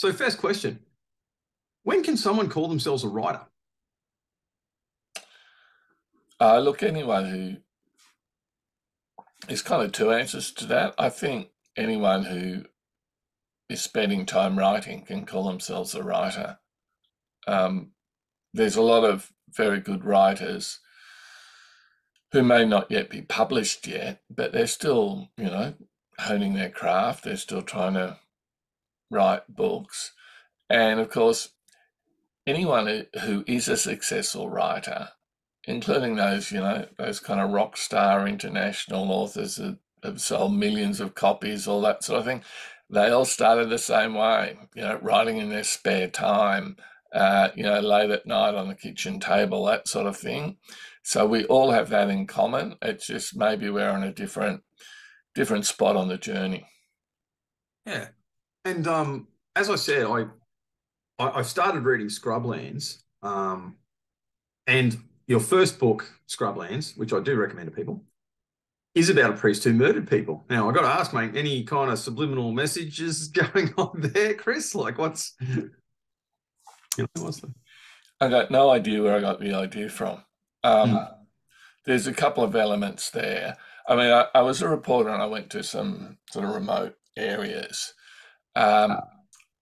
So first question, when can someone call themselves a writer? Look, anyone who There's kind of two answers to that. I think anyone who is spending time writing can call themselves a writer. Um, there's a lot of very good writers who may not yet be published yet, but they're still, honing their craft. They're still trying to write books. And of course, anyone who is a successful writer, including those kind of rock star international authors that have sold millions of copies, all that sort of thing, they all started the same way, writing in their spare time, late at night on the kitchen table, that sort of thing. So we all have that in common. It's just maybe we're on a different spot on the journey. Yeah. And as I said, I've started reading Scrublands. And your first book, Scrublands, which I do recommend to people, is about a priest who murdered people. Now, I got to ask, mate, any kind of subliminal messages going on there, Chris? Like, what's the... I got no idea where I got the idea from. Mm. There's a couple of elements there. I mean, I was a reporter and I went to some sort of remote areas. Um,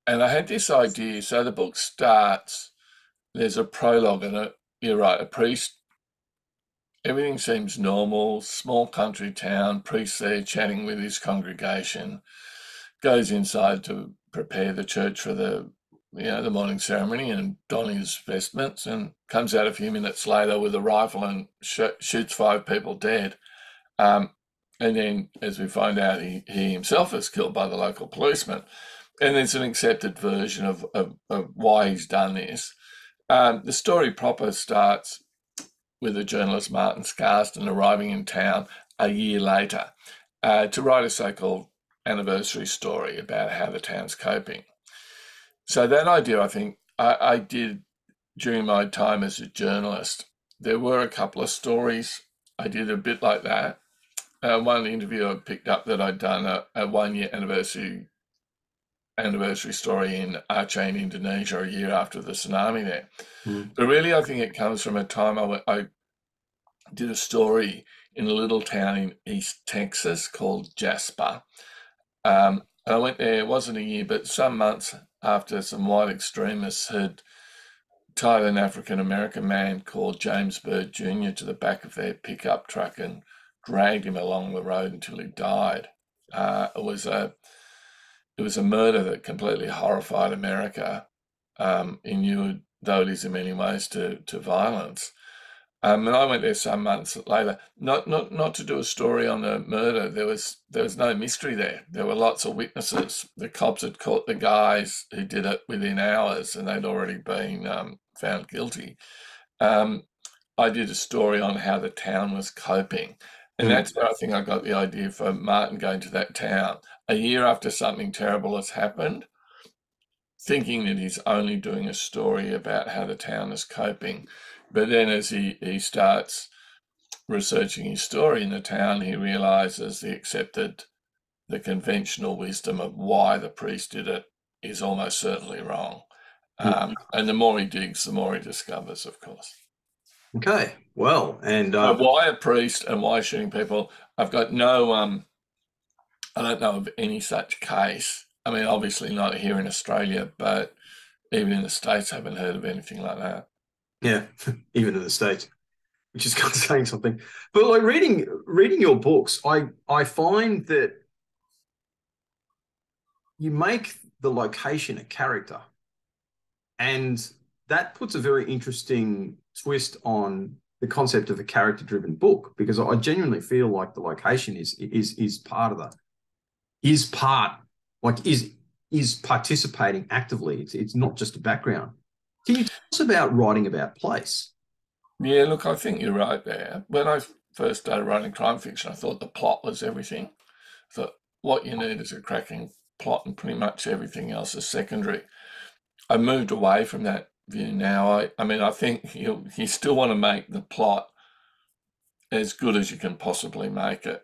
and I had this idea. So the book starts, there's a prologue in it. You're right, a priest. Everything seems normal, small country town, priest there chatting with his congregation, goes inside to prepare the church for the morning ceremony and don his vestments, and comes out a few minutes later with a rifle and shoots 5 people dead. Um, and then, as we find out, he himself is killed by the local policeman. And there's an accepted version of why he's done this. The story proper starts with the journalist Martin Scarston arriving in town a year later to write a so-called anniversary story about how the town's coping. So that idea, I think, I did during my time as a journalist. There were a couple of stories I did a bit like that. One interview I picked up that I'd done a 1 year anniversary story in Aceh in Indonesia a year after the tsunami there. Mm. But really, I think it comes from a time I did a story in a little town in East Texas called Jasper. And I went there, it wasn't a year, but some months after some white extremists had tied an African American man called James Byrd Jr. to the back of their pickup truck and dragged him along the road until he died. It was a murder that completely horrified America, inured, though it is in many ways, to violence. And I went there some months later, not to do a story on the murder. There was no mystery there. There were lots of witnesses. The cops had caught the guys who did it within hours, and they'd already been found guilty. I did a story on how the town was coping, and that's where I think I got the idea for Martin going to that town a year after something terrible has happened, thinking that he's only doing a story about how the town is coping. But then as he starts researching his story in the town, he realizes the conventional wisdom of why the priest did it is almost certainly wrong. And the more he digs, the more he discovers, of course. Okay. Well, and But why a priest and why shooting people? I've got I don't know of any such case. I mean, obviously not here in Australia, but even in the States, I haven't heard of anything like that. yeah, even in the States, which is kind of saying something. But like reading your books, I find that you make the location a character, and that puts a very interesting twist on the concept of a character-driven book, because I genuinely feel like the location is part of the is part like is participating actively. It's not just a background. Can you tell us about writing about place? Yeah, look, I think you're right there. When I first started writing crime fiction, I thought the plot was everything. I thought what you need is a cracking plot and pretty much everything else is secondary. I moved away from that view now. I mean, I think you still want to make the plot as good as you can possibly make it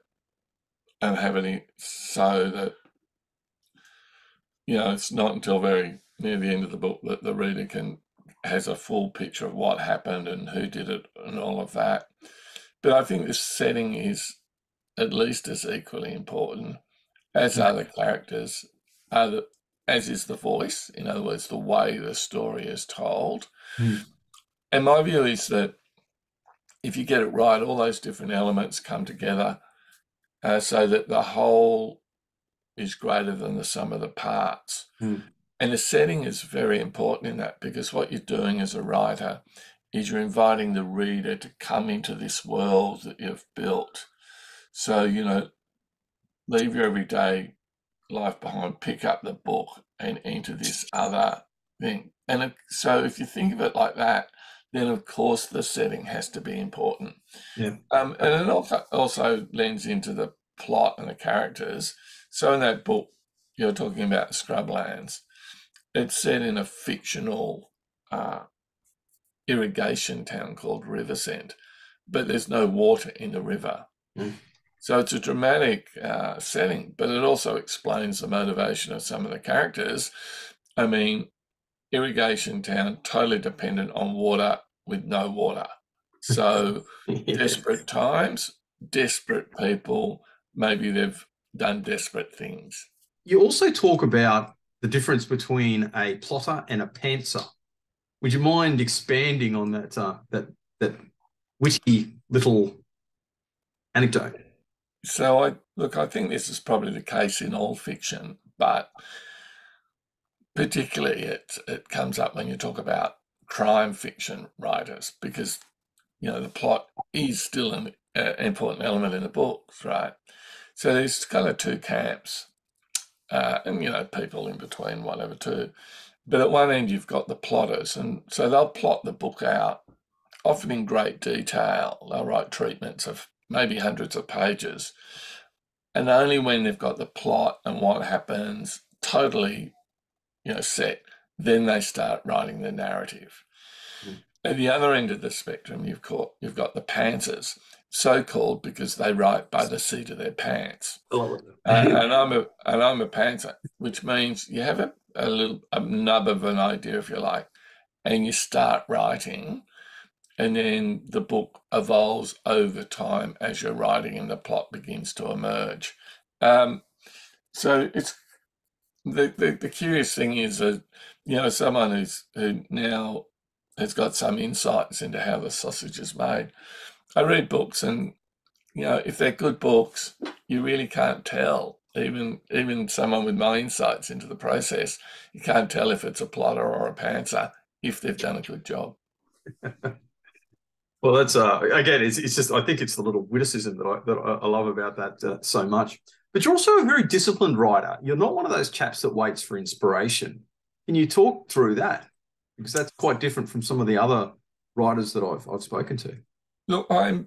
and have it so that, it's not until very near the end of the book that the reader has a full picture of what happened and who did it and all of that. But I think the setting is at least as equally important, as are the characters, as is the voice, in other words, the way the story is told. And my view is that if you get it right, all those different elements come together so that the whole is greater than the sum of the parts. And the setting is very important in that, because what you're doing as a writer is you're inviting the reader to come into this world that you've built. So, leave your everyday life behind, pick up the book and enter this other thing. And so if you think of it like that, then of course the setting has to be important. Yeah. And it also lends into the plot and the characters. So in that book, you're talking about Scrublands. It's set in a fictional irrigation town called Riversend, but there's no water in the river. So it's a dramatic setting, but it also explains the motivation of some of the characters. I mean, irrigation town, totally dependent on water with no water. So desperate times, desperate people, maybe they've done desperate things. You also talk about the difference between a plotter and a pantser. Would you mind expanding on that witty little anecdote? So I think this is probably the case in all fiction, but particularly it comes up when you talk about crime fiction writers, because the plot is still an important element in the books, right? So there's kind of two camps, and people in between, whatever, too. But at one end you've got the plotters, and so they'll plot the book out, often in great detail. They'll write treatments of maybe hundreds of pages, and only when they've got the plot and what happens totally set, then they start writing the narrative. At the other end of the spectrum, you've got the pantsers, so called because they write by the seat of their pants. And I'm a pantser, which means you have a nub of an idea, if you like, and you start writing, and then the book evolves over time as you're writing and the plot begins to emerge. So it's the curious thing is that someone who now has got some insights into how the sausage is made. I read books, and if they're good books, you really can't tell. Even someone with my insights into the process, you can't tell if it's a plotter or a pantser if they've done a good job. Well, that's again, it's just, I think it's the little witticism that I love about that so much. But you're also a very disciplined writer. You're not one of those chaps that waits for inspiration. Can you talk through that? Because that's quite different from some of the other writers that I've spoken to. Look, I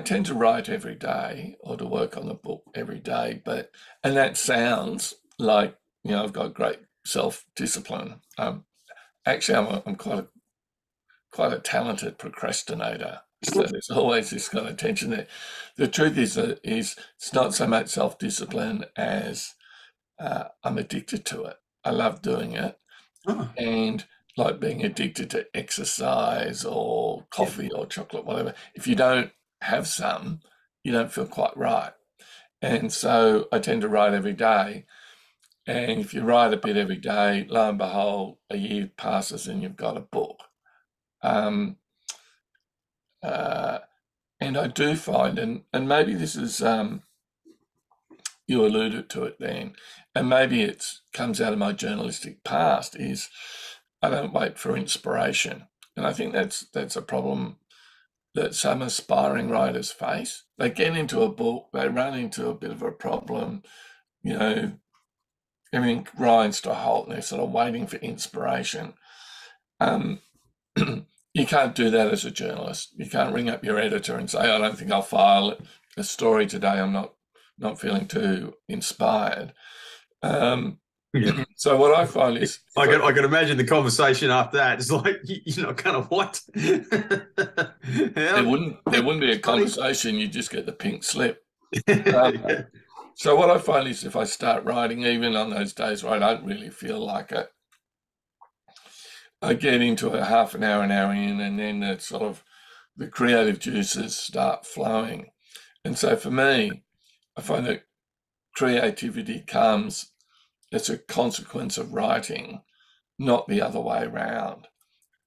tend to write every day, or to work on the book every day, and that sounds like I've got great self-discipline. Actually, I'm quite a talented procrastinator. So there's always this kind of tension there. The truth is it's not so much self-discipline as I'm addicted to it. I love doing it. And like being addicted to exercise or coffee or chocolate, whatever, if you don't have some, you don't feel quite right. And so I tend to write every day. And if you write a bit every day, lo and behold, a year passes and you've got a book. And I do find, and maybe this is, you alluded to it then, and maybe it comes out of my journalistic past, is I don't wait for inspiration. And I think that's a problem that some aspiring writers face. They get into a book, they run into a bit of a problem, everything grinds to a halt, and they're sort of waiting for inspiration. You can't do that as a journalist. You can't ring up your editor and say, I don't think I'll file a story today. I'm not feeling too inspired. So what I find is... I can imagine the conversation after that. It's like, you're not kind of what? There wouldn't be a conversation. You just get the pink slip. So what I find is if I start writing, even on those days where I don't really feel like it, I get into a half an hour in, and then it's sort of the creative juices start flowing. And so for me, I find that creativity comes as a consequence of writing, not the other way around.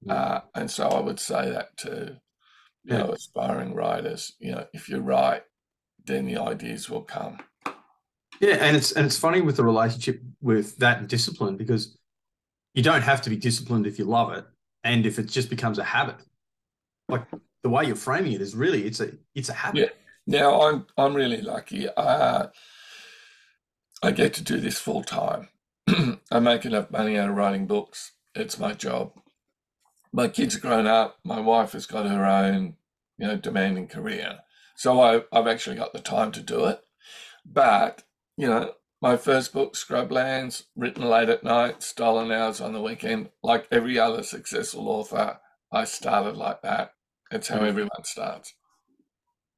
And so I would say that to, Yeah. aspiring writers, if you write, then the ideas will come. Yeah, and it's funny with the relationship with that and discipline, because you don't have to be disciplined if you love it, and if it just becomes a habit. Like, the way you're framing it is really it's a habit. Yeah. Now I'm really lucky. I get to do this full time. I make enough money out of writing books. It's my job. My kids are grown up. My wife has got her own, demanding career. So I've actually got the time to do it. But, my first book, Scrublands, written late at night, stolen hours on the weekend, like every other successful author, I started like that. It's how everyone starts.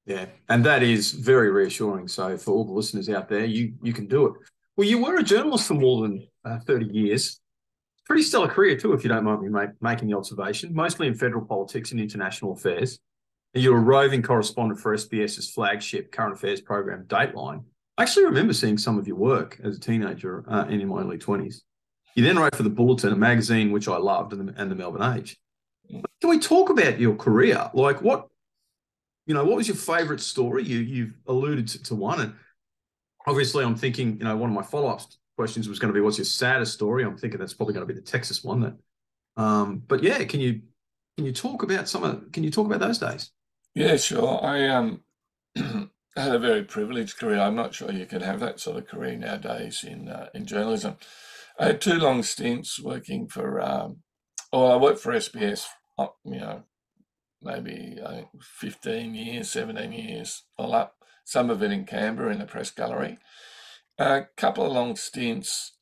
Yeah, and that is very reassuring. So for all the listeners out there, you can do it. Well, you were a journalist for more than 30 years. Pretty stellar career too, if you don't mind me making the observation, mostly in federal politics and international affairs. And you're a roving correspondent for SBS's flagship current affairs program, Dateline. I actually remember seeing some of your work as a teenager and in my early 20s. You then wrote for The Bulletin, a magazine which I loved, and the Melbourne Age. Can we talk about your career? Like, what was your favourite story? You've alluded to one, and obviously I'm thinking, one of my follow-up questions was going to be, what's your saddest story? I'm thinking that's probably going to be the Texas one. But yeah, can you talk about those days? Yeah, sure. I had a very privileged career. I'm not sure you can have that sort of career nowadays in journalism. I had 2 long stints working for. I worked for SBS. Maybe 15 years, 17 years, all up. Some of it in Canberra in the press gallery. A couple of long stints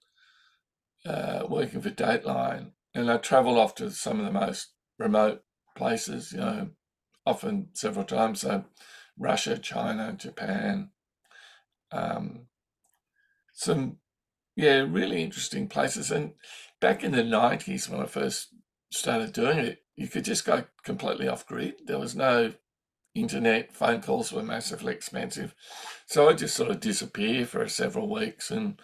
working for Dateline, and I travelled off to some of the most remote places, often several times. So Russia, China, Japan, some, really interesting places. And back in the 90s, when I first started doing it, you could just go completely off grid. There was no internet, phone calls were massively expensive. So I just sort of disappear for several weeks and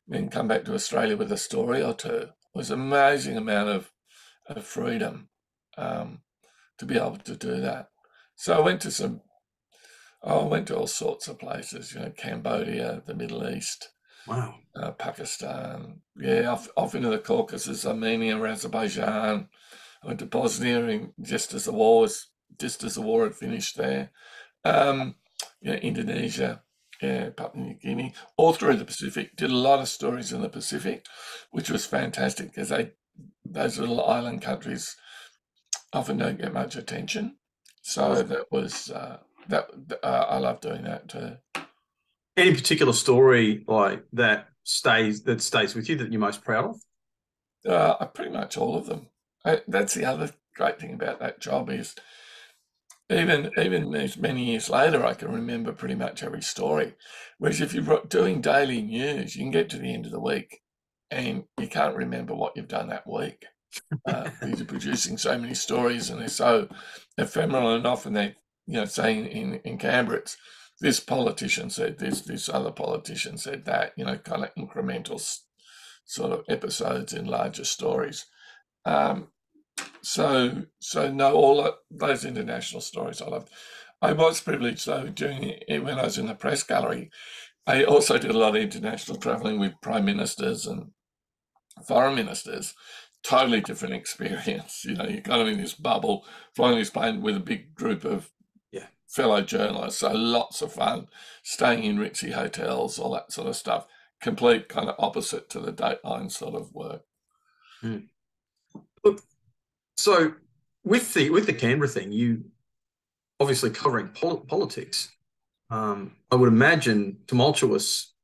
then come back to Australia with a story or two. It was an amazing amount of freedom to be able to do that. So I went to all sorts of places, Cambodia, the Middle East, Wow. Pakistan, off into the Caucasus, Armenia, Azerbaijan. I went to Bosnia just as the war had finished there. Indonesia, Papua New Guinea, all through the Pacific. Did a lot of stories in the Pacific, which was fantastic because those little island countries often don't get much attention. So that was I love doing that too. Any particular story like that stays with you that you're most proud of? Pretty much all of them. That's the other great thing about that job is even many years later, I can remember pretty much every story. Whereas if you're doing daily news, you can get to the end of the week and you can't remember what you've done that week. Because you're producing so many stories and they're so ephemeral, and often they, say in Canberra, it's this politician said this other politician said that, kind of incremental sort of episodes in larger stories. So no, all those international stories I loved. I was privileged though when I was in the press gallery. I also did a lot of international travelling with prime ministers and foreign ministers. Totally different experience. You're kind of in this bubble, flying this plane with a big group of fellow journalists. So lots of fun, staying in ritzy hotels, all that sort of stuff. Complete kind of opposite to the Dateline sort of work. Look, so with the Canberra thing, you obviously covering politics. I would imagine tumultuous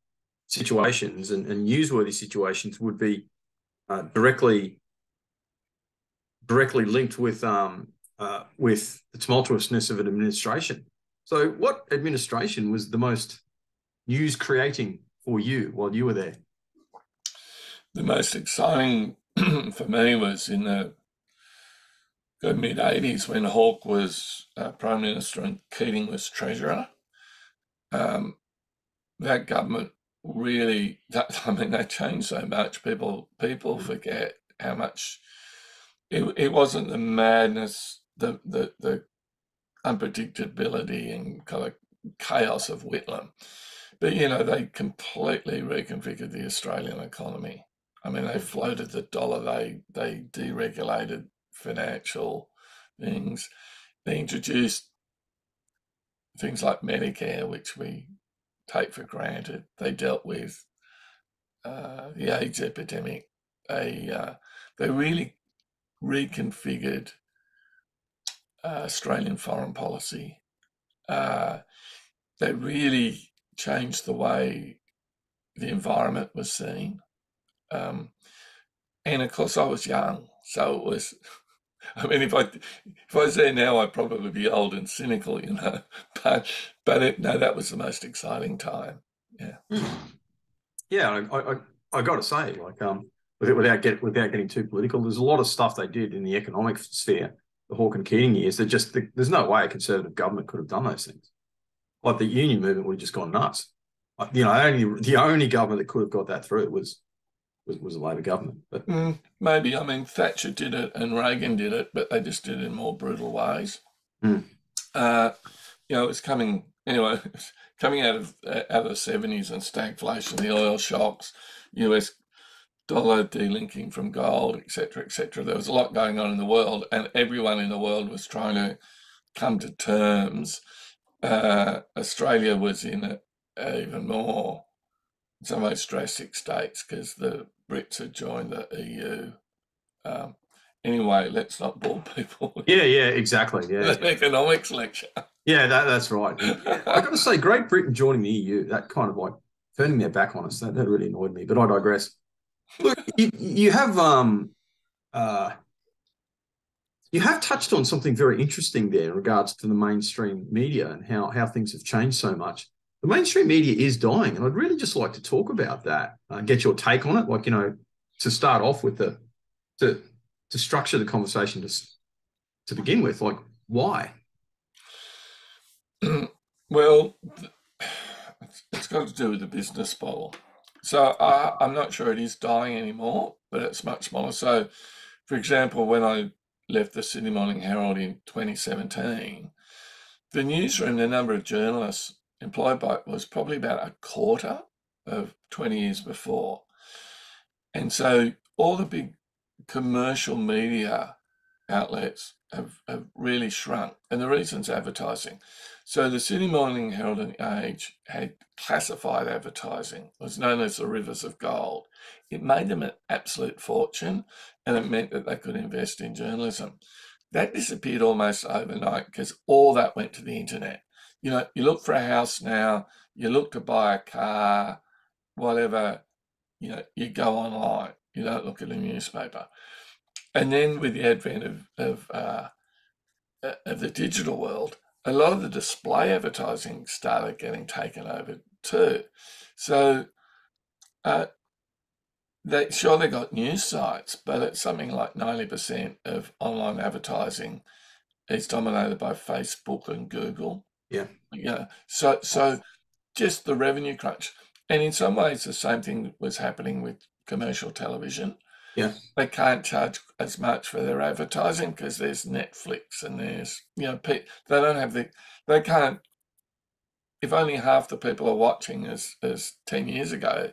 situations and newsworthy situations would be directly linked with the tumultuousness of an administration. So, what administration was the most news creating for you while you were there? The most exciting for me was in the the mid-'80s when Hawke was Prime Minister and Keating was Treasurer. That government really, they changed so much. People forget how much it wasn't the madness, the unpredictability and kind of chaos of Whitlam. But, they completely reconfigured the Australian economy. I mean, they floated the dollar, they deregulated financial things. They introduced things like Medicare, which we take for granted. They dealt with the AIDS epidemic. They really reconfigured Australian foreign policy. They really changed the way the environment was seen. And of course, I was young, so it was. I mean, if I was there now, I'd probably be old and cynical, But no, that was the most exciting time. Yeah. Yeah, I got to say, like, without getting too political, there's a lot of stuff they did in the economic sphere, the Hawke and Keating years. There's no way a Conservative government could have done those things. Like the union movement would have just gone nuts. The only government that could have got that through was a Labor government. But maybe. I mean, Thatcher did it and Reagan did it, but they just did it in more brutal ways. It's coming anyway. Coming out of the 70s and stagflation, the oil shocks, US dollar delinking from gold, etc., etc. There was a lot going on in the world, and everyone in the world was trying to come to terms. Australia was in even more, some most drastic states because the Brits had joined the EU. Anyway, let's not bore people. Yeah, exactly. Yeah, an economics lecture. Yeah, that's right. I got to say, Great Britain joining the EU, that kind of like turning their back on us, that really annoyed me. But I digress. Look, you have touched on something very interesting there in regards to the mainstream media and how things have changed so much. The mainstream media is dying, and I'd really just like to talk about that, get your take on it. Like, to start off with to structure the conversation to begin with, like, why? Well, it's got to do with the business model. So I'm not sure it is dying anymore, but it's much smaller. So, for example, when I left the Sydney Morning Herald in 2017, the newsroom, the number of journalists employed by it was probably about a quarter of 20 years before. And so all the big commercial media outlets have really shrunk, and the reason's advertising. So the Sydney Morning Herald and the Age had classified advertising. It was known as the rivers of gold. It made them an absolute fortune, and it meant that they could invest in journalism. That disappeared almost overnight because all that went to the internet. You look for a house now, you look to buy a car, whatever, you go online. You don't look at a newspaper. And then with the advent of the digital world, a lot of the display advertising started getting taken over too. So they got news sites, but it's something like 90% of online advertising is dominated by Facebook and Google. Yeah. So just the revenue crunch. And in some ways, the same thing was happening with commercial television. Yeah. They can't charge as much for their advertising because there's Netflix and there's, they don't have they can't, if only half the people are watching as 10 years ago,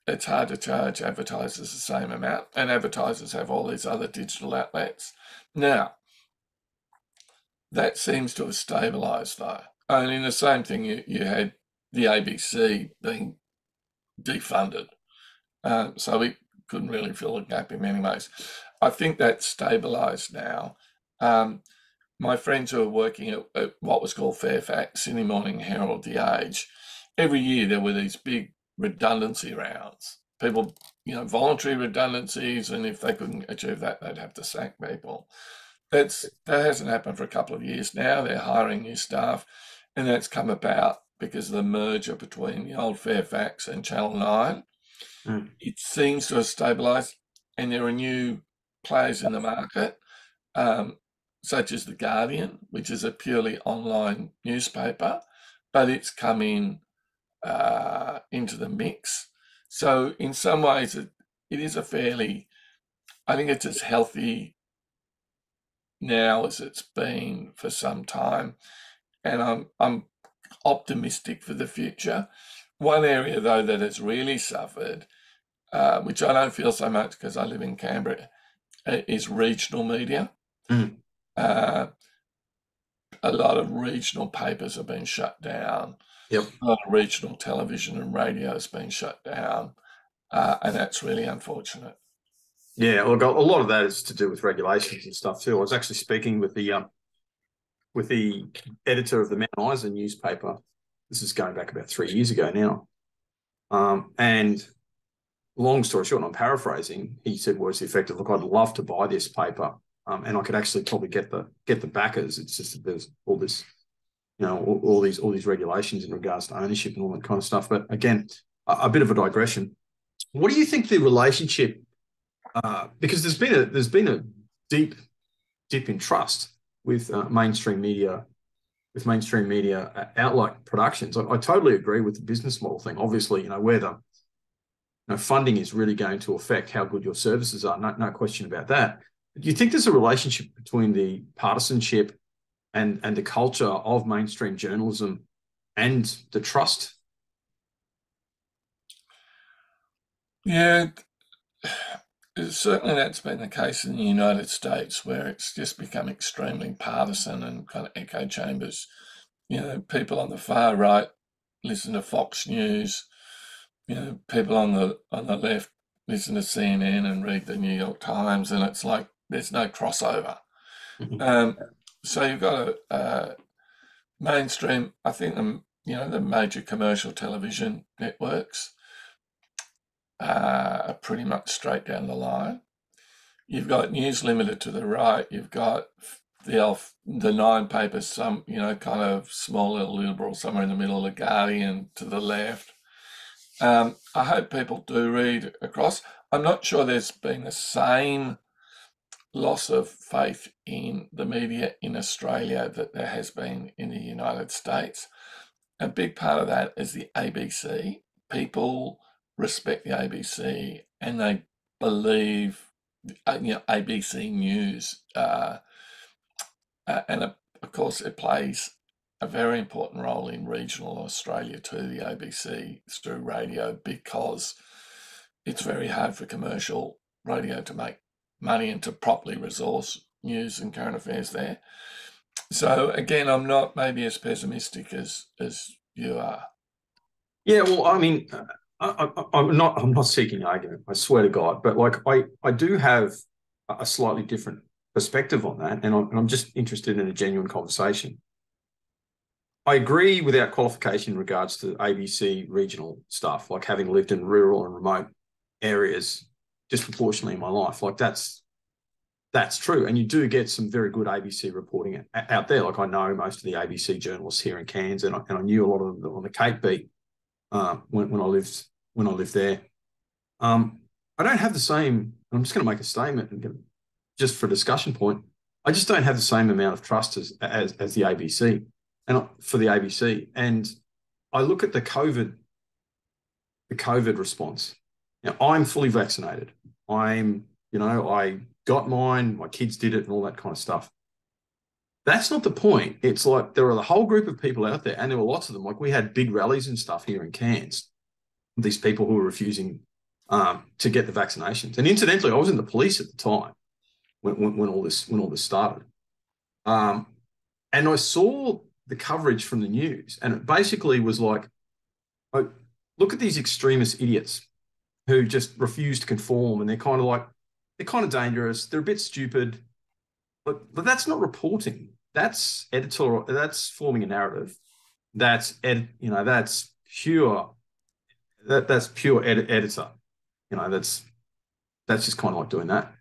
it's hard to charge advertisers the same amount. And advertisers have all these other digital outlets. Now, that seems to have stabilised though. And in the same thing, you had the ABC being defunded. So we couldn't really fill a gap in many ways. I think that's stabilised now. My friends who are working at what was called Fairfax, Sydney Morning Herald, The Age, every year there were these big redundancy rounds. People, voluntary redundancies, and if they couldn't achieve that, they'd have to sack people. That hasn't happened for a couple of years now. They're hiring new staff, and that's come about because of the merger between the old Fairfax and Channel 9. It seems to have stabilised, and there are new players in the market. such as The Guardian, which is a purely online newspaper, but it's coming into the mix. So in some ways, it is a fairly, I think it's as healthy now as it's been for some time, and I'm optimistic for the future. One area, though, that has really suffered, which I don't feel so much because I live in Canberra, is regional media. Mm. A lot of regional papers have been shut down. Yep. A lot of regional television and radio has been shut down, and that's really unfortunate. Yeah, look, a lot of that is to do with regulations and stuff too. I was actually speaking with the editor of the Mount Isa newspaper. This is going back about 3 years ago now. And long story short, and I'm paraphrasing, he said words to the effect of, "Look, I'd love to buy this paper, and I could actually probably get the backers. It's just that there's all this, all these regulations in regards to ownership and all that kind of stuff." But again, a bit of a digression. What do you think the relationship? Because there's been a deep dip in trust with mainstream media, outlet productions. I totally agree with the business model thing. Obviously, where the funding is really going to affect how good your services are. No question about that. Do you think there's a relationship between the partisanship and the culture of mainstream journalism and the trust? Yeah, certainly that's been the case in the United States, where it's just become extremely partisan and kind of echo chambers. People on the far right listen to Fox News. People on the left listen to CNN and read the New York Times, and it's like there's no crossover. So you've got a mainstream. I think the major commercial television networks are pretty much straight down the line. You've got News Limited to the right. You've got the nine papers, some kind of small little liberal somewhere in the middle, The Guardian to the left. I hope people do read across. I'm not sure there's been the same loss of faith in the media in Australia that there has been in the United States. A big part of that is the ABC. People respect the ABC and they believe, ABC News. And of course, it plays a very important role in regional Australia too, the ABC, through radio, because it's very hard for commercial radio to make money and to properly resource news and current affairs there. So again, I'm not maybe as pessimistic as you are. Yeah, well, I mean, I'm not seeking argument, I swear to God, but like I do have a slightly different perspective on that, and I'm just interested in a genuine conversation. I agree without qualification in regards to ABC regional stuff, like having lived in rural and remote areas disproportionately in my life. Like that's true. And you do get some very good ABC reporting out there. Like I know most of the ABC journalists here in Cairns, and I knew a lot of them on the Cape Beat when I lived there. I don't have the same. I'm just going to make a statement, just for a discussion point. I just don't have the same amount of trust as the ABC, and for the ABC. And I look at the COVID response. Now, I'm fully vaccinated. I got mine. My kids did it, and all that kind of stuff. That's not the point. It's like there are a whole group of people out there, and there were lots of them. Like we had big rallies and stuff here in Cairns. These people who were refusing to get the vaccinations. And incidentally, I was in the police at the time when all this started. And I saw the coverage from the news, and it basically was like, look at these extremist idiots who just refuse to conform, and they're kind of dangerous. They're a bit stupid, but that's not reporting. That's editorial. That's forming a narrative. That's pure. That's pure editor. That's just kind of like doing that.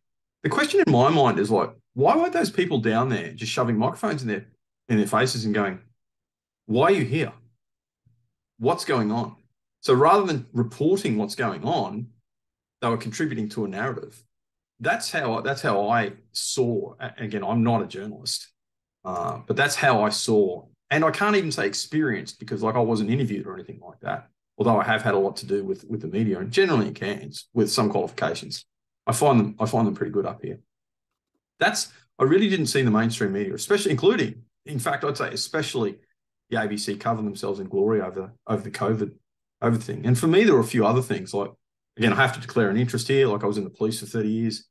The question in my mind is like, why weren't those people down there just shoving microphones in their faces and going, "Why are you here? What's going on?" So rather than reporting what's going on, they were contributing to a narrative. that's how I saw. Again, I'm not a journalist, but that's how I saw, and I can't even say experienced because like I wasn't interviewed or anything like that. Although I have had a lot to do with the media and generally in Cairns with some qualifications. I find them pretty good up here. I really didn't see the mainstream media, especially including, in fact, I'd say especially the ABC covering themselves in glory over the COVID thing. And for me, there were a few other things like, again, I have to declare an interest here. Like I was in the police for 30 years,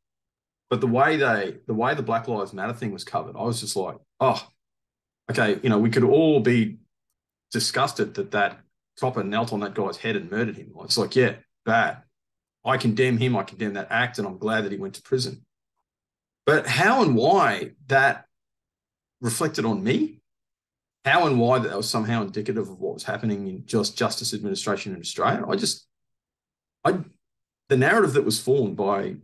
but the Black Lives Matter thing was covered, I was just like, oh, okay, we could all be disgusted that copper knelt on that guy's head and murdered him. It's like, yeah, bad. I condemn him. I condemn that act, and I'm glad that he went to prison. But how and why that reflected on me, how and why that was somehow indicative of what was happening in justice administration in Australia, the narrative that was formed by,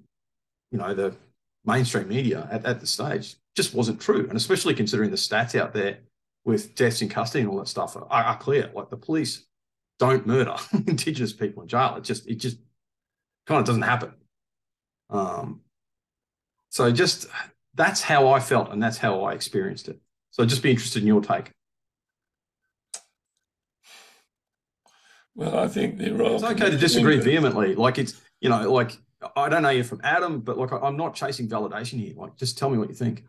the mainstream media at the stage just wasn't true. And especially considering the stats out there with deaths in custody and all that stuff are clear. Like the police don't murder Indigenous people in jail. It just kind of doesn't happen. So just that's how I felt and that's how I experienced it. So I'd just be interested in your take. Well, I think the Royal It's okay to disagree vehemently. Like it's, like I don't know you from Adam, but like I'm not chasing validation here. Like just tell me what you think.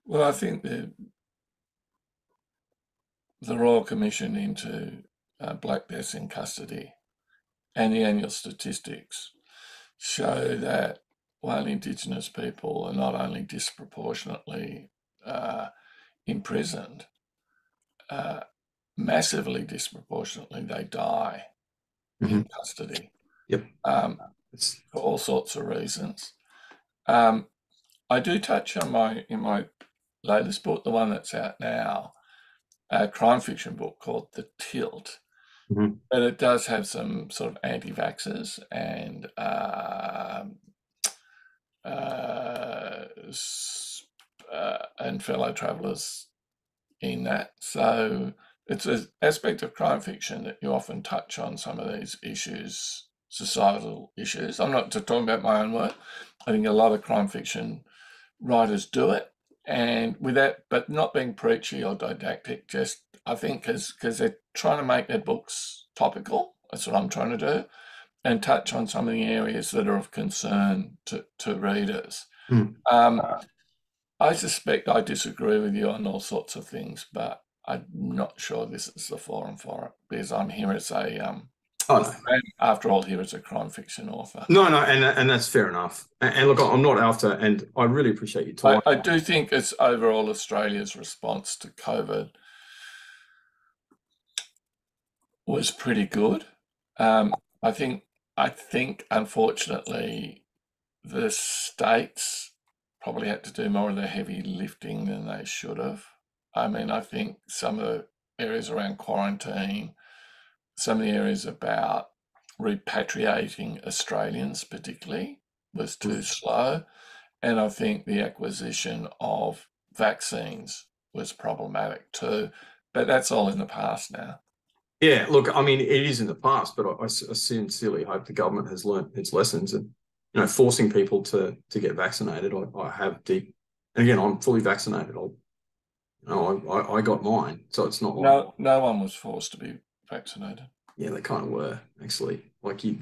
Well, I think the Royal Commission into black deaths in custody and the annual statistics show that while Indigenous people are not only disproportionately imprisoned, massively disproportionately, they die in custody. Yep. For all sorts of reasons. I do touch on in my latest book, the one that's out now, a crime fiction book called The Tilt. Mm-hmm. But it does have some sort of anti-vaxxers and fellow travellers in that. So it's an aspect of crime fiction that you often touch on some of these issues, societal issues. I'm not just talking about my own work. I think a lot of crime fiction writers do it, and with that, but not being preachy or didactic, just I think because they're trying to make their books topical. That's what I'm trying to do, and touch on some of the areas that are of concern to readers. I suspect I disagree with you on all sorts of things, but I'm not sure this is the forum for it because I'm here as a after all, here as a crime fiction author. No, and that's fair enough. And look, I'm not after, and I really appreciate you talking. I do think it's overall Australia's response to COVID was pretty good. I think unfortunately the states probably had to do more of the heavy lifting than they should have. I mean, I think some of the areas around quarantine, some of the areas about repatriating Australians particularly was too slow. And I think the acquisition of vaccines was problematic too. But that's all in the past now. Yeah, look, I mean, it is in the past, but I sincerely hope the government has learned its lessons and, forcing people to get vaccinated. I have deep, and again, I'm fully vaccinated. I got mine, so it's not like no one was forced to be vaccinated. Yeah, they kind of were actually. Like you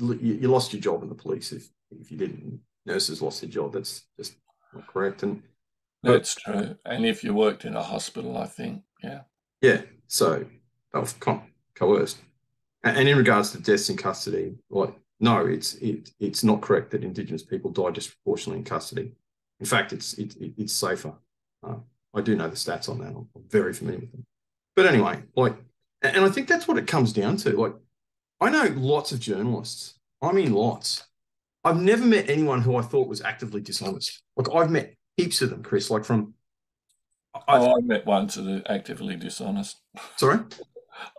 lost your job in the police if you didn't. Nurses lost their job. That's just not correct. And that's true. And if you worked in a hospital, I think, yeah. Yeah. So they were coerced. And in regards to deaths in custody, no, it's not correct that Indigenous people die disproportionately in custody. In fact, it's safer. I do know the stats on that. I'm very familiar with them. But anyway, and I think that's what it comes down to. I know lots of journalists. I mean, lots. I've never met anyone who I thought was actively dishonest. I've met heaps of them, Chris. I've met ones that are actively dishonest. Sorry?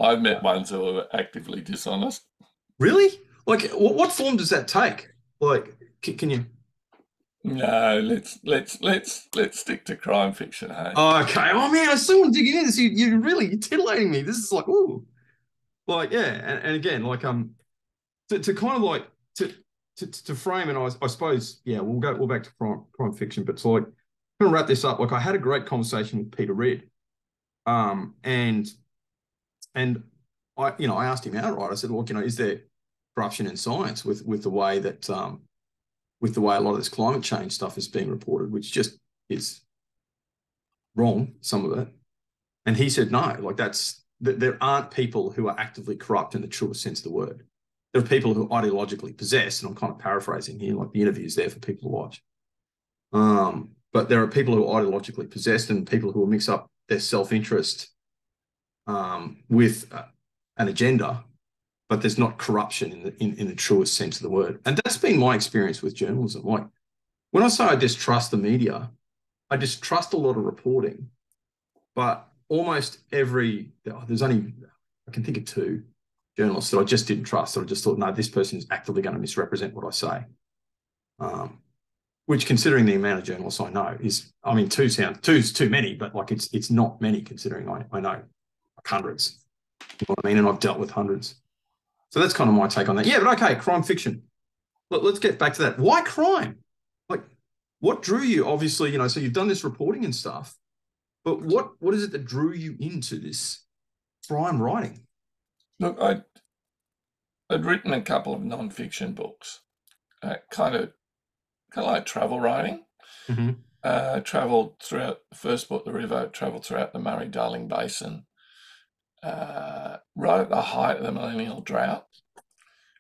I've met ones who are actively dishonest. Really? What form does that take? Can you? No, let's stick to crime fiction. Hey? Oh, okay. Oh man, I still want to dig into this. You're titillating me. This is ooh. Yeah, and again, to kind of to frame, and I suppose, yeah, we'll back to crime fiction, but to like kind of wrap this up, like I had a great conversation with Peter Reid, and I asked him outright. I said, look, is there corruption in science with the way that with the way a lot of this climate change stuff is being reported, which just is wrong, some of it. And he said, no, like there aren't people who are actively corrupt in the truest sense of the word. There are people who are ideologically possessed, and I'm kind of paraphrasing here, like the interview is there for people to watch. But there are people who are ideologically possessed and people who will mix up their self-interest with an agenda, but there's not corruption in the truest sense of the word. And that's been my experience with journalism. Like when I say I distrust the media, I distrust a lot of reporting, but almost there's only, I can think of two journalists that I just didn't trust, that I just thought, no, this person is actively going to misrepresent what I say. Which, considering the amount of journalists I know, two's too many, but like it's not many considering I know like hundreds. You know what I mean? And I've dealt with hundreds. So that's kind of my take on that. Yeah, but okay, crime fiction. Let's get back to that. Why crime? Like, what drew you? Obviously, so you've done this reporting and stuff, but what is it that drew you into this crime writing? Look, I'd written a couple of non-fiction books, kind of like travel writing. Mm-hmm. Travelled throughout the first book, The River, travelled throughout the Murray-Darling Basin, right at the height of the millennial drought.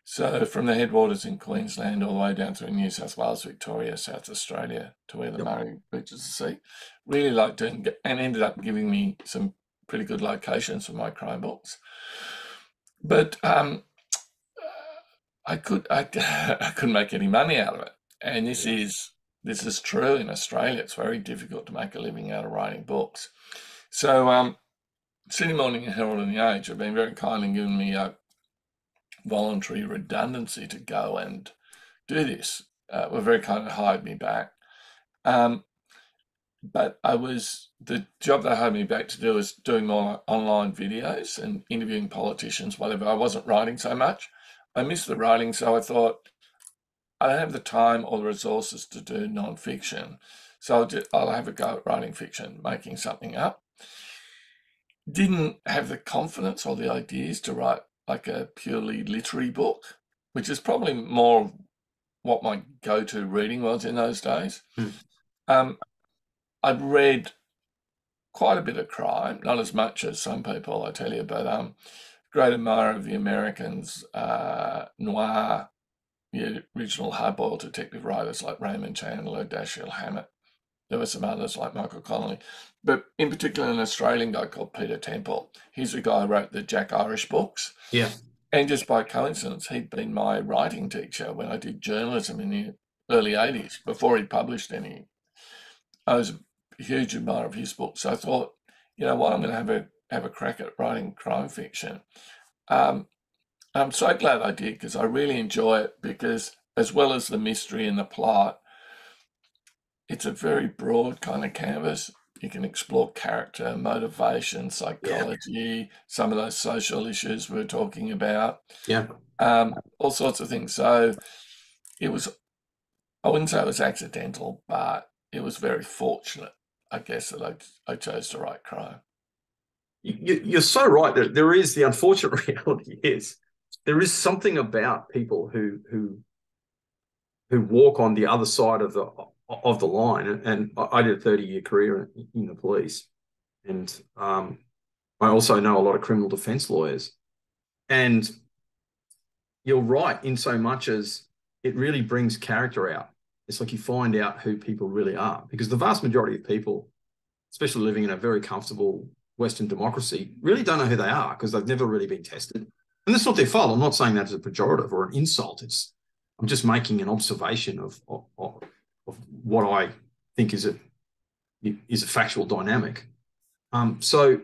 So from the headwaters in Queensland all the way down through New South Wales, Victoria, South Australia to where the Murray reaches the sea. Really liked doing, and ended up giving me some pretty good locations for my crime books. But I couldn't make any money out of it. And this is true in Australia. It's very difficult to make a living out of writing books. So Sydney Morning Herald and the Age have been very kind in giving me a voluntary redundancy to go and do this. Were very kind of hired me back. But the job they hired me back to do was doing more online videos and interviewing politicians, whatever. I wasn't writing so much. I missed the writing, so I thought, I don't have the time or the resources to do non-fiction, so I'll have a go at writing fiction, making something up. Didn't have the confidence or the ideas to write like a purely literary book, which is probably more what my go-to reading was in those days. I'd read quite a bit of crime, not as much as some people, I tell you, but great admirer of the Americans, noir, the original hard-boiled detective writers like Raymond Chandler, Dashiell Hammett. There were some others like Michael Connolly, but in particular an Australian guy called Peter Temple. He's the guy who wrote the Jack Irish books. Yeah. And just by coincidence, he'd been my writing teacher when I did journalism in the early 80s, before he'd published any. I was a huge admirer of his books. So I thought, why I'm going to have a crack at writing crime fiction. I'm so glad I did, because I really enjoy it, because as well as the mystery and the plot, it's a very broad kind of canvas. You can explore character, motivation, psychology, some of those social issues we were talking about. Yeah. All sorts of things. So I wouldn't say it was accidental, but it was very fortunate, I guess, that I chose to write crime. You're so right. There is, the unfortunate reality is there is something about people who walk on the other side of the line. And I did a 30-year career in the police, and I also know a lot of criminal defense lawyers. And you're right in so much as it really brings character out. It's like you find out who people really are, because the vast majority of people, especially living in a very comfortable Western democracy, really don't know who they are, because they've never really been tested. And that's not their fault. I'm not saying that as a pejorative or an insult. I'm just making an observation of what I think is a factual dynamic. So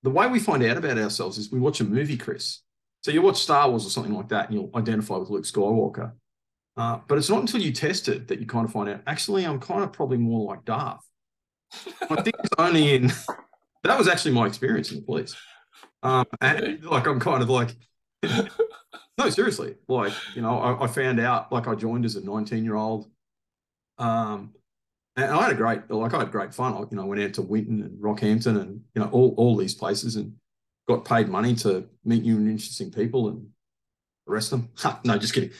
the way we find out about ourselves is we watch a movie, Chris. So you watch Star Wars or something like that, and you'll identify with Luke Skywalker. But it's not until you test it that you kind of find out, actually, I'm kind of probably more like Darth. I think it's only that was actually my experience in the police. And like, I'm kind of like, No, seriously. Like, I found out, like, I joined as a 19-year-old. Um, and I had great fun. I went out to Winton and Rockhampton and, all these places, and got paid money to meet new and interesting people and arrest them. No, just kidding.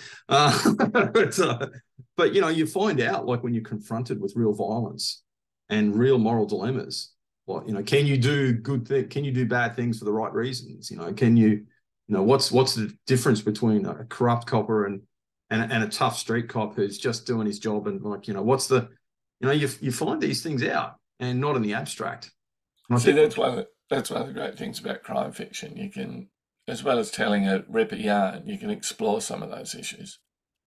But, you find out, like, when you're confronted with real violence and real moral dilemmas, like, can you do can you do bad things for the right reasons? Can you, what's the difference between a corrupt copper and a tough street cop who's just doing his job? And, like, what's the, you find these things out, and not in the abstract. And I See, think, that's one of the great things about crime fiction. You can, as well as telling a ripper yarn, you can explore some of those issues.